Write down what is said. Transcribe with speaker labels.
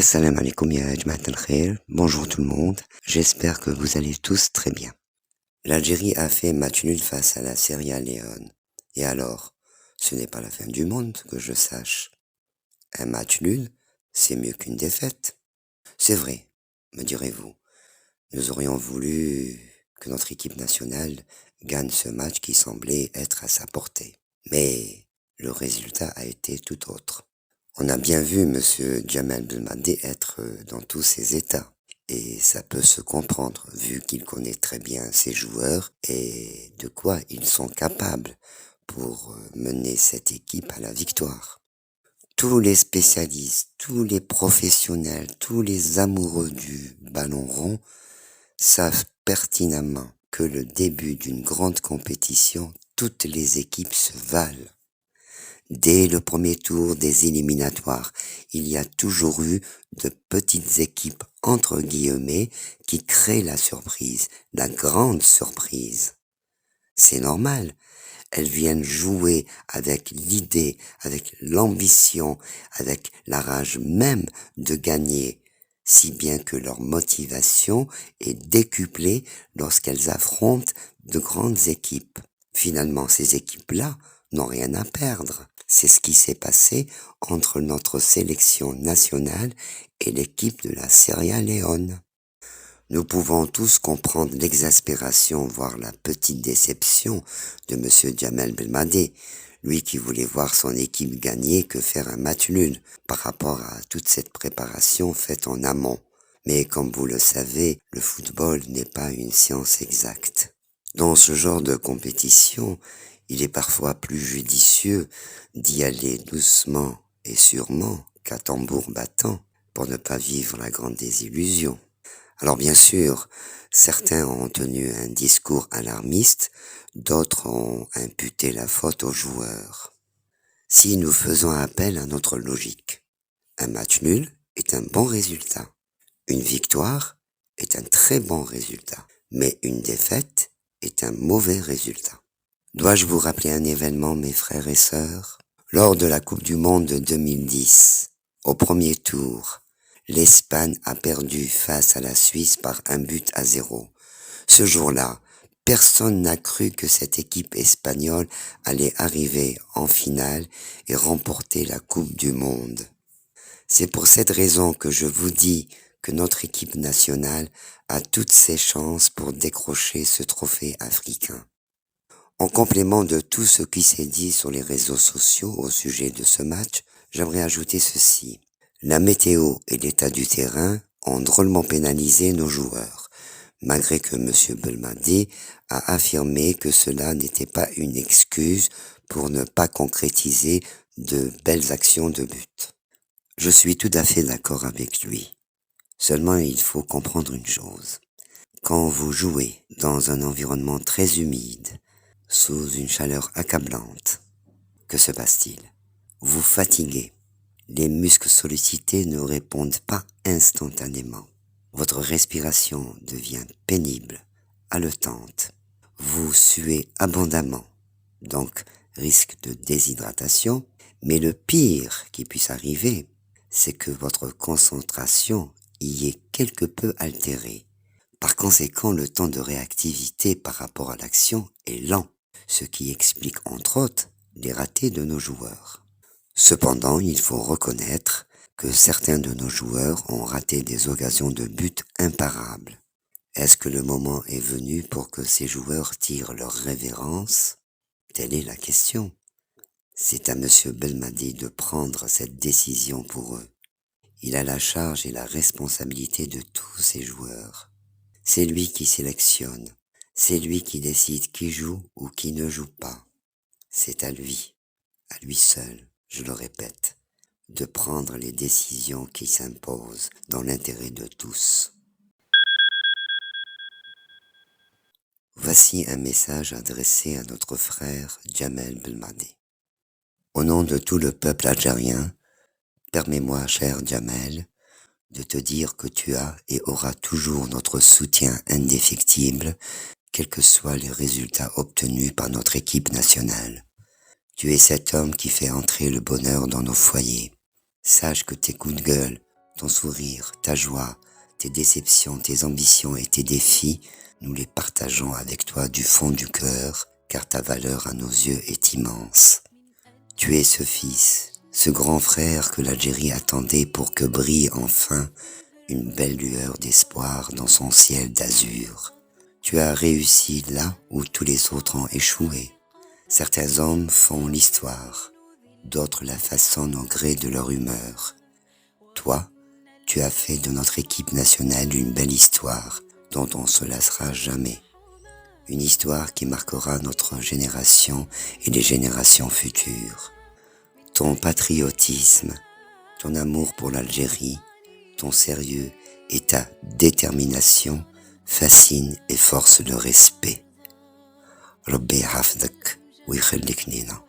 Speaker 1: Assalamu alaikum ya Jamaat al-Khair. Bonjour tout le monde. J'espère que vous allez tous très bien. L'Algérie a fait match nul face à la Sierra Leone. Et alors, ce n'est pas la fin du monde que je sache. Un match nul, c'est mieux qu'une défaite. C'est vrai, me direz-vous. Nous aurions voulu que notre équipe nationale gagne ce match qui semblait être à sa portée. Mais le résultat a été tout autre. On a bien vu monsieur Jamel Belmadi être dans tous ses états. Et ça peut se comprendre, vu qu'il connaît très bien ses joueurs et de quoi ils sont capables pour mener cette équipe à la victoire. Tous les spécialistes, tous les professionnels, tous les amoureux du ballon rond savent pertinemment que le début d'une grande compétition, toutes les équipes se valent. Dès le premier tour des éliminatoires, il y a toujours eu de petites équipes entre guillemets qui créent la surprise, la grande surprise. C'est normal. Elles viennent jouer avec l'idée, avec l'ambition, avec la rage même de gagner, si bien que leur motivation est décuplée lorsqu'elles affrontent de grandes équipes. Finalement, ces équipes-là n'ont rien à perdre. C'est ce qui s'est passé entre notre sélection nationale et l'équipe de la Sierra Leone. Nous pouvons tous comprendre l'exaspération, voire la petite déception de monsieur Jamel Belmadi, lui qui voulait voir son équipe gagner que faire un match nul par rapport à toute cette préparation faite en amont. Mais comme vous le savez, le football n'est pas une science exacte. Dans ce genre de compétition, il est parfois plus judicieux d'y aller doucement et sûrement qu'à tambour battant pour ne pas vivre la grande désillusion. Alors bien sûr, certains ont tenu un discours alarmiste, d'autres ont imputé la faute aux joueurs. Si nous faisons appel à notre logique, un match nul est un bon résultat, une victoire est un très bon résultat, mais une défaite est un mauvais résultat. Dois-je vous rappeler un événement, mes frères et sœurs? Lors de la Coupe du Monde de 2010, au premier tour, l'Espagne a perdu face à la Suisse par 1-0. Ce jour-là, personne n'a cru que cette équipe espagnole allait arriver en finale et remporter la Coupe du Monde. C'est pour cette raison que je vous dis que notre équipe nationale a toutes ses chances pour décrocher ce trophée africain. En complément de tout ce qui s'est dit sur les réseaux sociaux au sujet de ce match, j'aimerais ajouter ceci. La météo et l'état du terrain ont drôlement pénalisé nos joueurs, malgré que M. Belmadi a affirmé que cela n'était pas une excuse pour ne pas concrétiser de belles actions de but. Je suis tout à fait d'accord avec lui. Seulement, il faut comprendre une chose. Quand vous jouez dans un environnement très humide, sous une chaleur accablante, que se passe-t-il? Vous fatiguez. Les muscles sollicités ne répondent pas instantanément. Votre respiration devient pénible, haletante. Vous suez abondamment, donc risque de déshydratation. Mais le pire qui puisse arriver, c'est que votre concentration y est quelque peu altérée. Par conséquent, le temps de réactivité par rapport à l'action est lent, ce qui explique entre autres les ratés de nos joueurs. Cependant, il faut reconnaître que certains de nos joueurs ont raté des occasions de but imparables. Est-ce que le moment est venu pour que ces joueurs tirent leur révérence? Telle est la question. C'est à monsieur Belmadi de prendre cette décision pour eux. Il a la charge et la responsabilité de tous ces joueurs. C'est lui qui sélectionne. C'est lui qui décide qui joue ou qui ne joue pas. C'est à lui seul, je le répète, de prendre les décisions qui s'imposent dans l'intérêt de tous. Voici un message adressé à notre frère Jamel Belmadi. Au nom de tout le peuple algérien, permets-moi, cher Jamel, de te dire que tu as et auras toujours notre soutien indéfectible, quels que soient les résultats obtenus par notre équipe nationale. Tu es cet homme qui fait entrer le bonheur dans nos foyers. Sache que tes coups de gueule, Ton sourire, ta joie, tes déceptions, tes ambitions et tes défis, nous les partageons avec toi du fond du cœur, car ta valeur à nos yeux est immense. Tu es ce fils, ce grand frère que l'Algérie attendait pour que brille enfin une belle lueur d'espoir dans son ciel d'azur. Tu as réussi là où tous les autres ont échoué. Certains hommes font l'histoire, d'autres la façonnent au gré de leur humeur. Toi, tu as fait de notre équipe nationale une belle histoire dont on ne se lassera jamais. Une histoire qui marquera notre génération et les générations futures. Ton patriotisme, ton amour pour l'Algérie, ton sérieux et ta détermination fascinent et forcent le respect. ربي يحفظك ويخليك لينا.